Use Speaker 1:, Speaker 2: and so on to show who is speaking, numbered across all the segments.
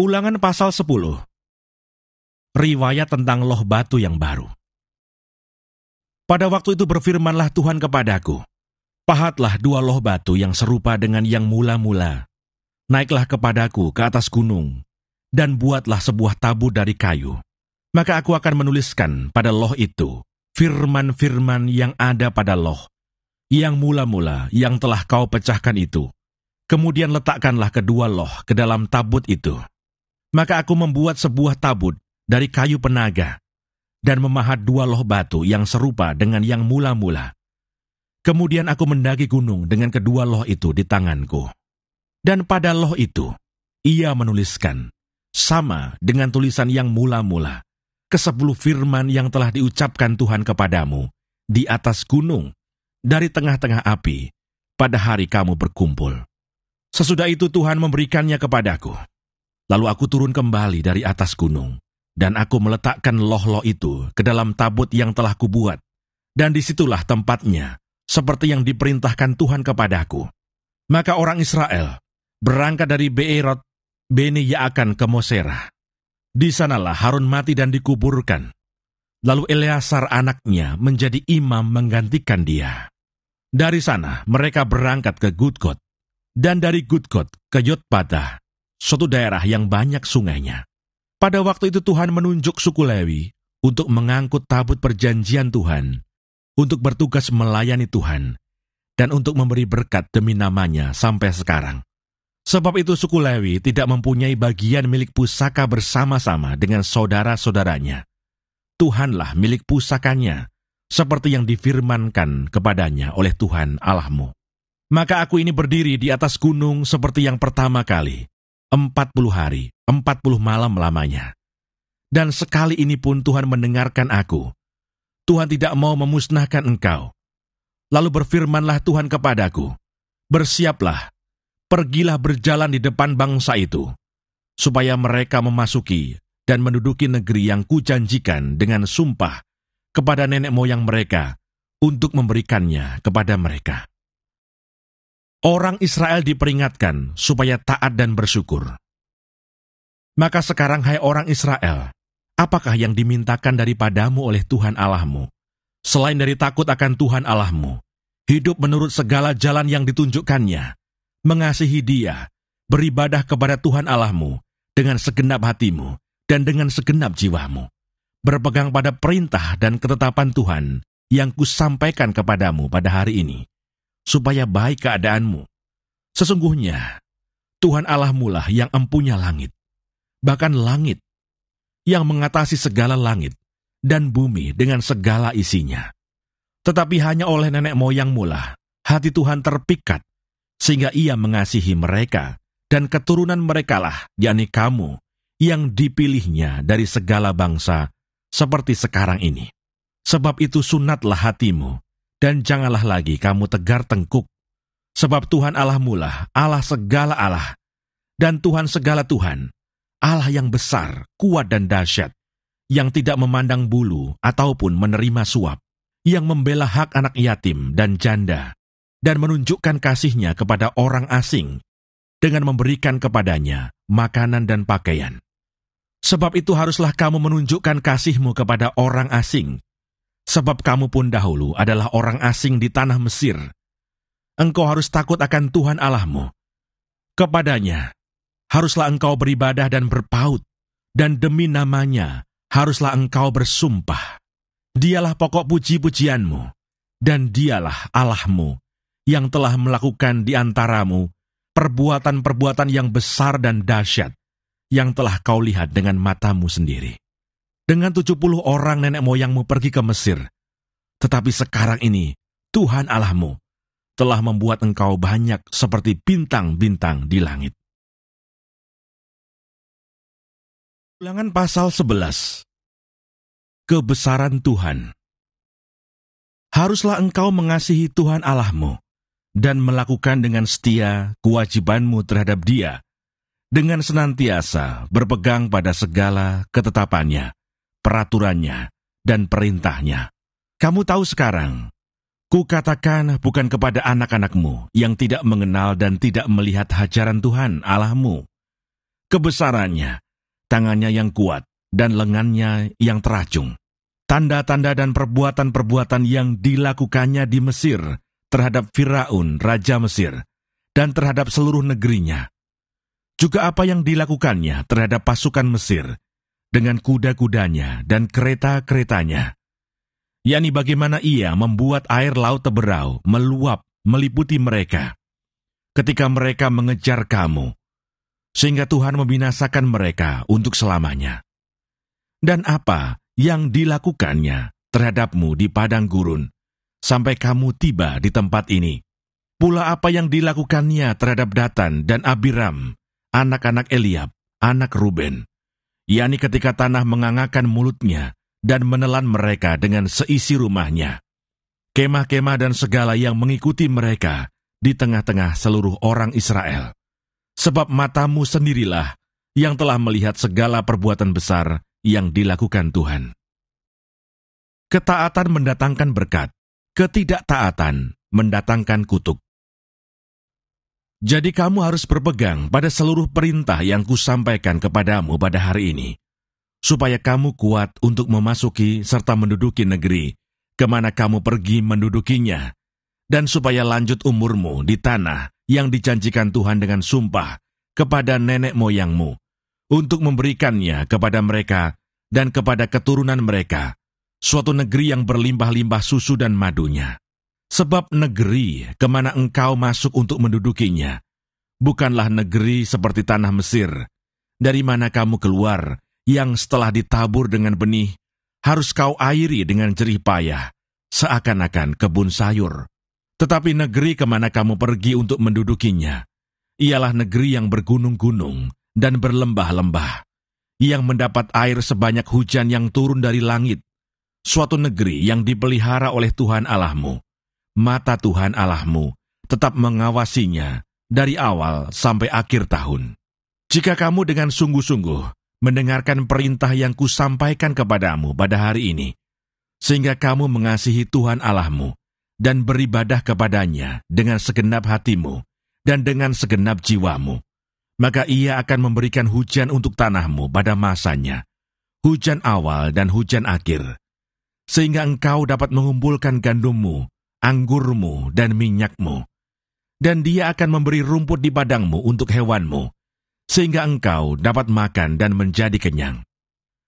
Speaker 1: Ulangan pasal 10. Riwayat tentang loh batu yang baru. Pada waktu itu berfirmanlah Tuhan kepadaku, pahatlah 2 loh batu yang serupa dengan yang mula-mula. Naiklah kepadaku ke atas gunung, dan buatlah sebuah tabut dari kayu. Maka aku akan menuliskan pada loh itu firman-firman yang ada pada loh, yang mula-mula yang telah kau pecahkan itu. Kemudian letakkanlah kedua loh ke dalam tabut itu. Maka aku membuat sebuah tabut dari kayu penaga, dan memahat 2 loh batu yang serupa dengan yang mula-mula. Kemudian aku mendaki gunung dengan kedua loh itu di tanganku. Dan pada loh itu, ia menuliskan, sama dengan tulisan yang mula-mula, ke-10 firman yang telah diucapkan Tuhan kepadamu, di atas gunung, dari tengah-tengah api, pada hari kamu berkumpul. Sesudah itu Tuhan memberikannya kepadaku. Lalu aku turun kembali dari atas gunung, dan aku meletakkan loh-loh itu ke dalam tabut yang telah kubuat, dan disitulah tempatnya, seperti yang diperintahkan Tuhan kepadaku. Maka orang Israel berangkat dari Beerot Bene Yaakan ke Moserah. Di sanalah Harun mati dan dikuburkan. Lalu Eleazar anaknya menjadi imam menggantikan dia. Dari sana mereka berangkat ke Gudgot, dan dari Gudgot ke Yotbata, suatu daerah yang banyak sungainya. Pada waktu itu Tuhan menunjuk suku Lewi untuk mengangkut tabut perjanjian Tuhan, untuk bertugas melayani Tuhan, dan untuk memberi berkat demi namanya sampai sekarang. Sebab itu suku Lewi tidak mempunyai bagian milik pusaka bersama-sama dengan saudara-saudaranya. Tuhanlah milik pusakanya, seperti yang difirmankan kepadanya oleh Tuhan Allahmu. Maka aku ini berdiri di atas gunung seperti yang pertama kali, 40 hari, 40 malam lamanya. Dan sekali ini pun Tuhan mendengarkan aku. Tuhan tidak mau memusnahkan engkau. Lalu berfirmanlah Tuhan kepadaku, bersiaplah, pergilah berjalan di depan bangsa itu, supaya mereka memasuki dan menduduki negeri yang kujanjikan dengan sumpah kepada nenek moyang mereka untuk memberikannya kepada mereka. Orang Israel diperingatkan supaya taat dan bersyukur. Maka sekarang, hai orang Israel, apakah yang dimintakan daripadamu oleh Tuhan Allahmu, selain dari takut akan Tuhan Allahmu, hidup menurut segala jalan yang ditunjukkannya, mengasihi Dia, beribadah kepada Tuhan Allahmu dengan segenap hatimu dan dengan segenap jiwamu, berpegang pada perintah dan ketetapan Tuhan yang kusampaikan kepadamu pada hari ini, supaya baik keadaanmu. Sesungguhnya, Tuhan Allahmu lah yang empunya langit, bahkan langit, yang mengatasi segala langit, dan bumi dengan segala isinya. Tetapi hanya oleh nenek moyangmu lah, hati Tuhan terpikat, sehingga ia mengasihi mereka, dan keturunan mereka lah, yakni kamu, yang dipilihnya dari segala bangsa, seperti sekarang ini. Sebab itu sunatlah hatimu, dan janganlah lagi kamu tegar tengkuk, sebab Tuhan Allahmu lah Allah segala Allah, dan Tuhan segala Tuhan, Allah yang besar, kuat dan dahsyat, yang tidak memandang bulu ataupun menerima suap, yang membela hak anak yatim dan janda, dan menunjukkan kasih-Nya kepada orang asing, dengan memberikan kepadanya makanan dan pakaian. Sebab itu haruslah kamu menunjukkan kasih-Mu kepada orang asing, sebab kamu pun dahulu adalah orang asing di tanah Mesir. Engkau harus takut akan Tuhan Allahmu. Kepadanya haruslah engkau beribadah dan berpaut, dan demi namanya haruslah engkau bersumpah. Dialah pokok puji-pujianmu, dan dialah Allahmu, yang telah melakukan di antaramu perbuatan-perbuatan yang besar dan dahsyat, yang telah kau lihat dengan matamu sendiri. Dengan 70 orang nenek moyangmu pergi ke Mesir, tetapi sekarang ini Tuhan Allahmu telah membuat engkau banyak seperti bintang-bintang di langit. Ulangan pasal 11. Kebesaran Tuhan. Haruslah engkau mengasihi Tuhan Allahmu, dan melakukan dengan setia kewajibanmu terhadap Dia, dengan senantiasa berpegang pada segala ketetapannya, peraturannya, dan perintahnya. Kamu tahu sekarang, kukatakan bukan kepada anak-anakmu yang tidak mengenal dan tidak melihat hajaran Tuhan Allahmu, kebesarannya, tangannya yang kuat, dan lengannya yang teracung. Tanda-tanda dan perbuatan-perbuatan yang dilakukannya di Mesir terhadap Firaun, Raja Mesir, dan terhadap seluruh negerinya. Juga apa yang dilakukannya terhadap pasukan Mesir, dengan kuda-kudanya dan kereta-keretanya. yakni bagaimana ia membuat air laut Teberau meluap meliputi mereka ketika mereka mengejar kamu, sehingga Tuhan membinasakan mereka untuk selamanya. Dan apa yang dilakukannya terhadapmu di padang gurun, sampai kamu tiba di tempat ini. Pula apa yang dilakukannya terhadap Datan dan Abiram, anak-anak Eliab, anak Ruben, yakni ketika tanah mengangakkan mulutnya dan menelan mereka dengan seisi rumahnya. Kemah-kemah dan segala yang mengikuti mereka di tengah-tengah seluruh orang Israel. Sebab matamu sendirilah yang telah melihat segala perbuatan besar yang dilakukan Tuhan. Ketaatan mendatangkan berkat, ketidaktaatan mendatangkan kutuk. Jadi kamu harus berpegang pada seluruh perintah yang kusampaikan kepadamu pada hari ini, supaya kamu kuat untuk memasuki serta menduduki negeri, kemana kamu pergi mendudukinya, dan supaya lanjut umurmu di tanah yang dijanjikan Tuhan dengan sumpah kepada nenek moyangmu, untuk memberikannya kepada mereka dan kepada keturunan mereka, suatu negeri yang berlimpah-limpah susu dan madunya. Sebab negeri kemana engkau masuk untuk mendudukinya, bukanlah negeri seperti tanah Mesir, dari mana kamu keluar, yang setelah ditabur dengan benih, harus kau airi dengan jerih payah, seakan-akan kebun sayur. Tetapi negeri kemana kamu pergi untuk mendudukinya, ialah negeri yang bergunung-gunung dan berlembah-lembah, yang mendapat air sebanyak hujan yang turun dari langit, suatu negeri yang dipelihara oleh Tuhan Allahmu. Mata Tuhan Allahmu tetap mengawasinya dari awal sampai akhir tahun. Jika kamu dengan sungguh-sungguh mendengarkan perintah yang kusampaikan kepadamu pada hari ini, sehingga kamu mengasihi Tuhan Allahmu dan beribadah kepadanya dengan segenap hatimu dan dengan segenap jiwamu, maka ia akan memberikan hujan untuk tanahmu pada masanya, hujan awal dan hujan akhir, sehingga engkau dapat mengumpulkan gandummu, anggurmu, dan minyakmu. Dan dia akan memberi rumput di padangmu untuk hewanmu, sehingga engkau dapat makan dan menjadi kenyang.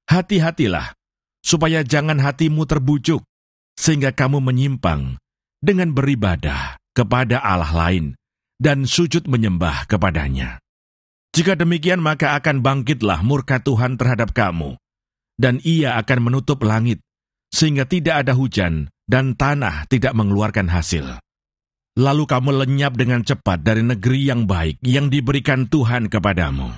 Speaker 1: Hati-hatilah, supaya jangan hatimu terbujuk, sehingga kamu menyimpang dengan beribadah kepada Allah lain, dan sujud menyembah kepadanya. Jika demikian, maka akan bangkitlah murka Tuhan terhadap kamu, dan ia akan menutup langit, sehingga tidak ada hujan, dan tanah tidak mengeluarkan hasil. Lalu kamu lenyap dengan cepat dari negeri yang baik yang diberikan Tuhan kepadamu.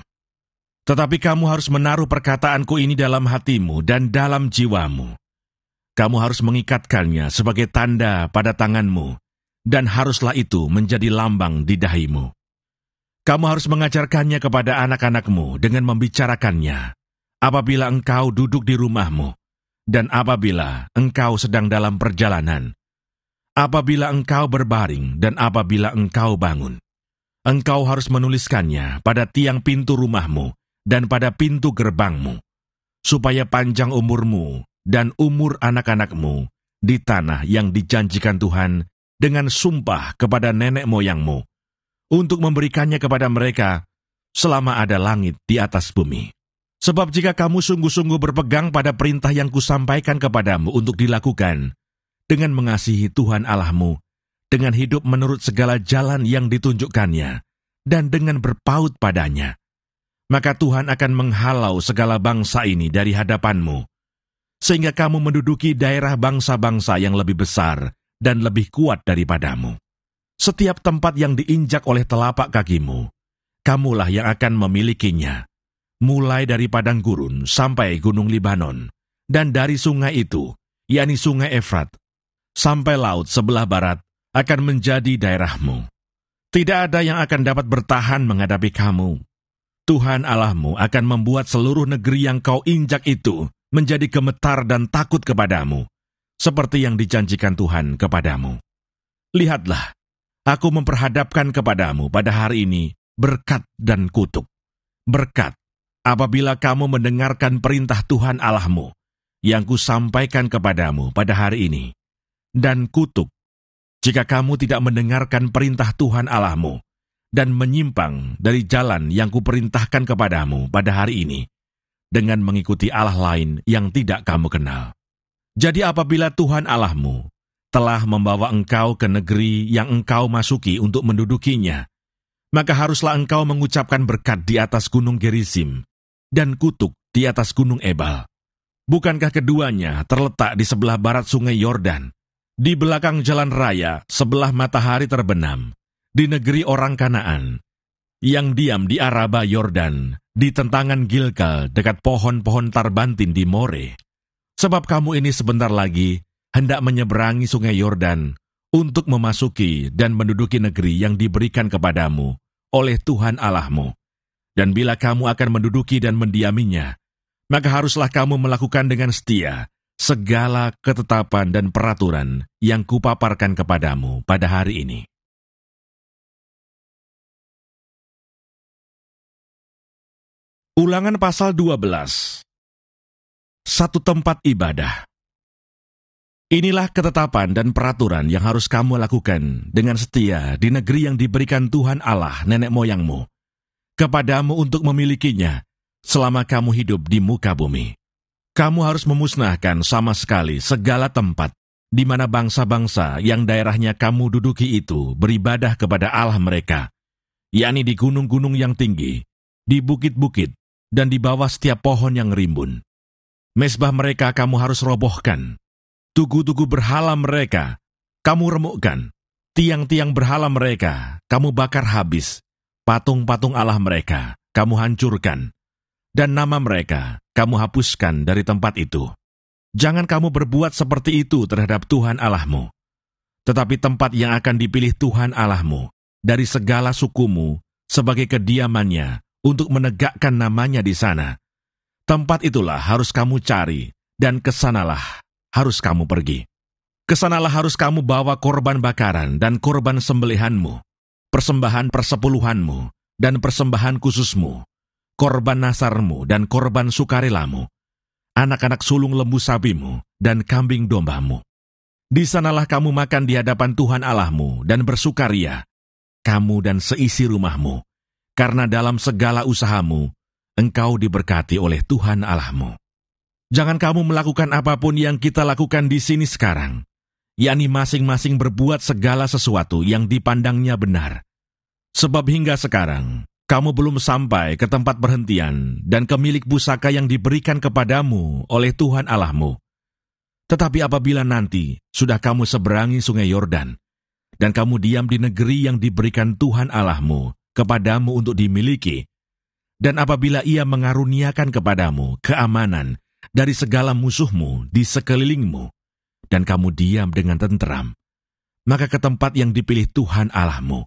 Speaker 1: Tetapi kamu harus menaruh perkataanku ini dalam hatimu dan dalam jiwamu. Kamu harus mengikatkannya sebagai tanda pada tanganmu, dan haruslah itu menjadi lambang di dahimu. Kamu harus mengajarkannya kepada anak-anakmu dengan membicarakannya, apabila engkau duduk di rumahmu, dan apabila engkau sedang dalam perjalanan, apabila engkau berbaring dan apabila engkau bangun. Engkau harus menuliskannya pada tiang pintu rumahmu dan pada pintu gerbangmu, supaya panjang umurmu dan umur anak-anakmu di tanah yang dijanjikan Tuhan dengan sumpah kepada nenek moyangmu, untuk memberikannya kepada mereka selama ada langit di atas bumi. Sebab jika kamu sungguh-sungguh berpegang pada perintah yang kusampaikan kepadamu untuk dilakukan, dengan mengasihi Tuhan Allahmu, dengan hidup menurut segala jalan yang ditunjukkannya, dan dengan berpaut padanya, maka Tuhan akan menghalau segala bangsa ini dari hadapanmu, sehingga kamu menduduki daerah bangsa-bangsa yang lebih besar dan lebih kuat daripadamu. Setiap tempat yang diinjak oleh telapak kakimu, kamulah yang akan memilikinya, mulai dari padang gurun sampai gunung Libanon, dan dari sungai itu, yakni sungai Efrat, sampai laut sebelah barat, akan menjadi daerahmu. Tidak ada yang akan dapat bertahan menghadapi kamu. Tuhan Allahmu akan membuat seluruh negeri yang kau injak itu menjadi gemetar dan takut kepadamu, seperti yang dijanjikan Tuhan kepadamu. Lihatlah, aku memperhadapkan kepadamu pada hari ini berkat dan kutuk. berkat apabila kamu mendengarkan perintah Tuhan Allahmu yang kusampaikan kepadamu pada hari ini, dan kutuk jika kamu tidak mendengarkan perintah Tuhan Allahmu dan menyimpang dari jalan yang kuperintahkan kepadamu pada hari ini, dengan mengikuti Allah lain yang tidak kamu kenal. Jadi apabila Tuhan Allahmu telah membawa engkau ke negeri yang engkau masuki untuk mendudukinya, maka haruslah engkau mengucapkan berkat di atas gunung Gerizim dan kutuk di atas gunung Ebal. Bukankah keduanya terletak di sebelah barat sungai Yordan, di belakang jalan raya sebelah matahari terbenam, di negeri orang Kanaan, yang diam di Araba Yordan, di tentangan Gilgal dekat pohon-pohon tarbantin di More? Sebab kamu ini sebentar lagi hendak menyeberangi sungai Yordan untuk memasuki dan menduduki negeri yang diberikan kepadamu oleh Tuhan Allahmu. Dan bila kamu akan menduduki dan mendiaminya, maka haruslah kamu melakukan dengan setia segala ketetapan dan peraturan yang kupaparkan kepadamu pada hari ini. Ulangan pasal 12. Satu tempat ibadah. Inilah ketetapan dan peraturan yang harus kamu lakukan dengan setia di negeri yang diberikan Tuhan Allah nenek moyangmu kepadamu untuk memilikinya selama kamu hidup di muka bumi. Kamu harus memusnahkan sama sekali segala tempat di mana bangsa-bangsa yang daerahnya kamu duduki itu beribadah kepada Allah mereka, yakni di gunung-gunung yang tinggi, di bukit-bukit, dan di bawah setiap pohon yang rimbun. Mezbah mereka kamu harus robohkan. Tugu-tugu berhala mereka kamu remukkan. Tiang-tiang berhala mereka kamu bakar habis. Patung-patung Allah mereka kamu hancurkan. Dan nama mereka kamu hapuskan dari tempat itu. Jangan kamu berbuat seperti itu terhadap Tuhan Allahmu. Tetapi tempat yang akan dipilih Tuhan Allahmu dari segala sukumu sebagai kediamannya untuk menegakkan namanya di sana, tempat itulah harus kamu cari, dan kesanalah harus kamu pergi. Kesanalah harus kamu bawa korban bakaran dan korban sembelihanmu, persembahan persepuluhanmu, dan persembahan khususmu, korban nasarmu dan korban sukarelamu, anak-anak sulung lembu sapimu, dan kambing dombamu. Di sanalah kamu makan di hadapan Tuhan Allahmu dan bersukaria, kamu dan seisi rumahmu, karena dalam segala usahamu, engkau diberkati oleh Tuhan Allahmu. Jangan kamu melakukan apapun yang kita lakukan di sini sekarang, yakni masing-masing berbuat segala sesuatu yang dipandangnya benar. Sebab hingga sekarang, kamu belum sampai ke tempat berhentian dan ke milik pusaka yang diberikan kepadamu oleh Tuhan Allahmu. Tetapi apabila nanti sudah kamu seberangi sungai Yordan, dan kamu diam di negeri yang diberikan Tuhan Allahmu kepadamu untuk dimiliki, dan apabila Ia mengaruniakan kepadamu keamanan dari segala musuhmu di sekelilingmu, dan kamu diam dengan tenteram, maka ke tempat yang dipilih Tuhan Allahmu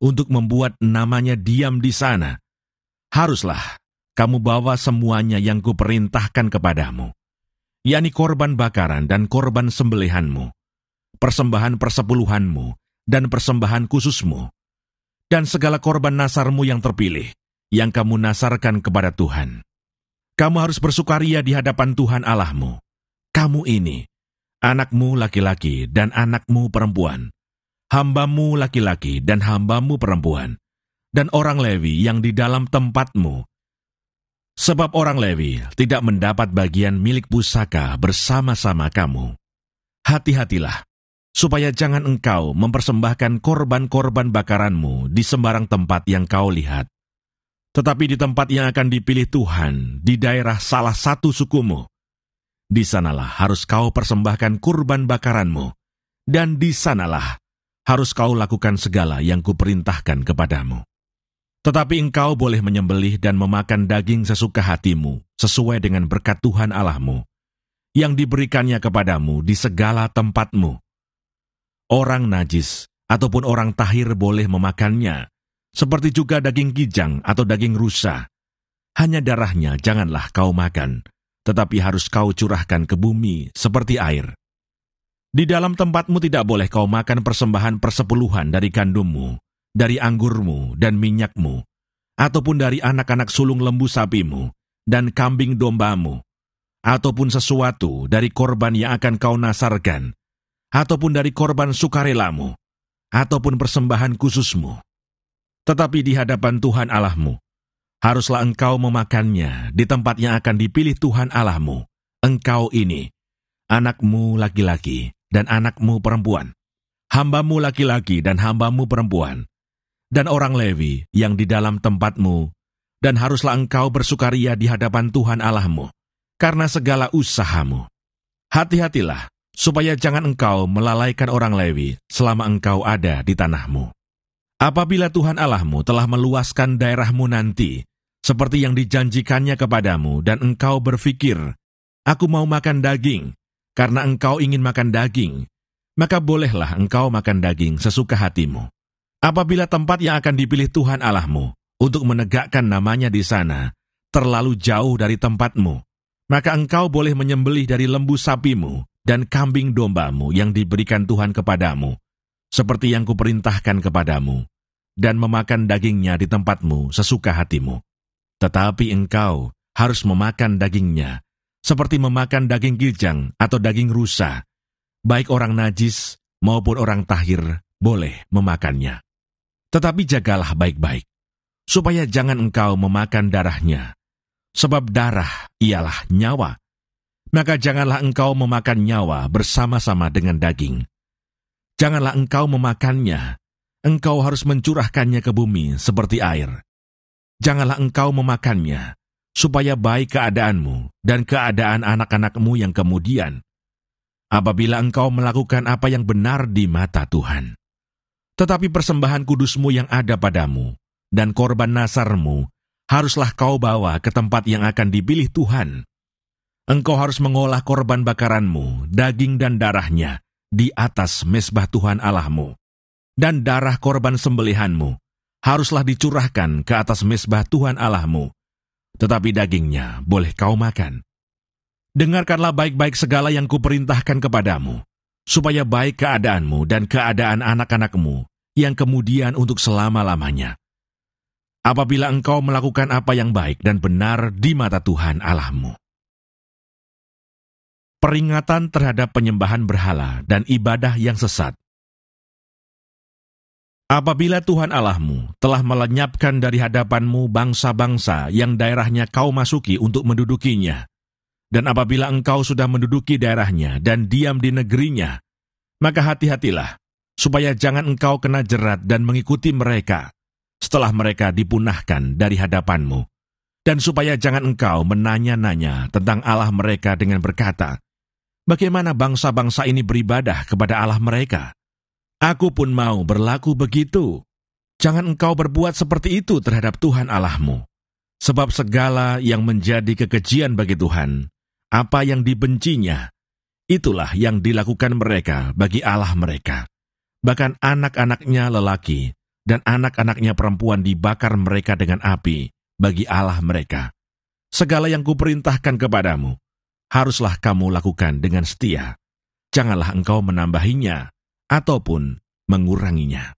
Speaker 1: untuk membuat namanya diam di sana, haruslah kamu bawa semuanya yang kuperintahkan kepadamu, yakni korban bakaran dan korban sembelihanmu, persembahan persepuluhanmu dan persembahan khususmu, dan segala korban nasarmu yang terpilih, yang kamu nasarkan kepada Tuhan. Kamu harus bersukaria di hadapan Tuhan Allahmu. Kamu ini, anakmu laki-laki dan anakmu perempuan, hambamu laki-laki dan hambamu perempuan, dan orang Lewi yang di dalam tempatmu. Sebab orang Lewi tidak mendapat bagian milik pusaka bersama-sama kamu. Hati-hatilah, supaya jangan engkau mempersembahkan korban-korban bakaranmu di sembarang tempat yang kau lihat. Tetapi di tempat yang akan dipilih Tuhan, di daerah salah satu sukumu, di sanalah harus kau persembahkan kurban bakaranmu, dan di sanalah harus kau lakukan segala yang kuperintahkan kepadamu. Tetapi engkau boleh menyembelih dan memakan daging sesuka hatimu, sesuai dengan berkat Tuhan Allahmu, yang diberikannya kepadamu di segala tempatmu. Orang najis ataupun orang tahir boleh memakannya, seperti juga daging kijang atau daging rusa. Hanya darahnya janganlah kau makan, tetapi harus kau curahkan ke bumi seperti air. Di dalam tempatmu tidak boleh kau makan persembahan persepuluhan dari gandummu, dari anggurmu dan minyakmu, ataupun dari anak-anak sulung lembu sapimu, dan kambing dombamu, ataupun sesuatu dari korban yang akan kau nasarkan, ataupun dari korban sukarelamu, ataupun persembahan khususmu. Tetapi di hadapan Tuhan Allahmu, haruslah engkau memakannya di tempat yang akan dipilih Tuhan Allahmu, engkau ini, anakmu laki-laki dan anakmu perempuan, hambamu laki-laki dan hambamu perempuan, dan orang Lewi yang di dalam tempatmu, dan haruslah engkau bersukaria di hadapan Tuhan Allahmu, karena segala usahamu. Hati-hatilah, supaya jangan engkau melalaikan orang Lewi selama engkau ada di tanahmu. Apabila Tuhan Allahmu telah meluaskan daerahmu nanti, seperti yang dijanjikannya kepadamu, dan engkau berpikir, aku mau makan daging, karena engkau ingin makan daging, maka bolehlah engkau makan daging sesuka hatimu. Apabila tempat yang akan dipilih Tuhan Allahmu untuk menegakkan namanya di sana terlalu jauh dari tempatmu, maka engkau boleh menyembelih dari lembu sapimu dan kambing dombamu yang diberikan Tuhan kepadamu, seperti yang kuperintahkan kepadamu, dan memakan dagingnya di tempatmu sesuka hatimu. Tetapi engkau harus memakan dagingnya, seperti memakan daging gijang atau daging rusa. Baik orang najis maupun orang tahir boleh memakannya. Tetapi jagalah baik-baik, supaya jangan engkau memakan darahnya, sebab darah ialah nyawa. Maka janganlah engkau memakan nyawa bersama-sama dengan daging. Janganlah engkau memakannya, engkau harus mencurahkannya ke bumi seperti air. Janganlah engkau memakannya, supaya baik keadaanmu dan keadaan anak-anakmu yang kemudian, apabila engkau melakukan apa yang benar di mata Tuhan. Tetapi persembahan kudusmu yang ada padamu, dan korban nasarmu, haruslah kau bawa ke tempat yang akan dipilih Tuhan. Engkau harus mengolah korban bakaranmu, daging dan darahnya, di atas mezbah Tuhan Allahmu. Dan darah korban sembelihanmu, haruslah dicurahkan ke atas mezbah Tuhan Allahmu. Tetapi dagingnya boleh kau makan. Dengarkanlah baik-baik segala yang kuperintahkan kepadamu, supaya baik keadaanmu dan keadaan anak-anakmu yang kemudian untuk selama-lamanya. Apabila engkau melakukan apa yang baik dan benar di mata Tuhan Allahmu. Peringatan terhadap penyembahan berhala dan ibadah yang sesat. Apabila Tuhan Allahmu telah melenyapkan dari hadapanmu bangsa-bangsa yang daerahnya kau masuki untuk mendudukinya, dan apabila engkau sudah menduduki daerahnya dan diam di negerinya, maka hati-hatilah, supaya jangan engkau kena jerat dan mengikuti mereka, setelah mereka dipunahkan dari hadapanmu, dan supaya jangan engkau menanya-nanya tentang Allah mereka dengan berkata, bagaimana bangsa-bangsa ini beribadah kepada Allah mereka? Aku pun mau berlaku begitu. Jangan engkau berbuat seperti itu terhadap Tuhan Allahmu, sebab segala yang menjadi kekejian bagi Tuhan, apa yang dibencinya, itulah yang dilakukan mereka bagi Allah mereka. Bahkan anak-anaknya lelaki dan anak-anaknya perempuan dibakar mereka dengan api bagi Allah mereka. Segala yang kuperintahkan kepadamu, haruslah kamu lakukan dengan setia. Janganlah engkau menambahinya ataupun menguranginya.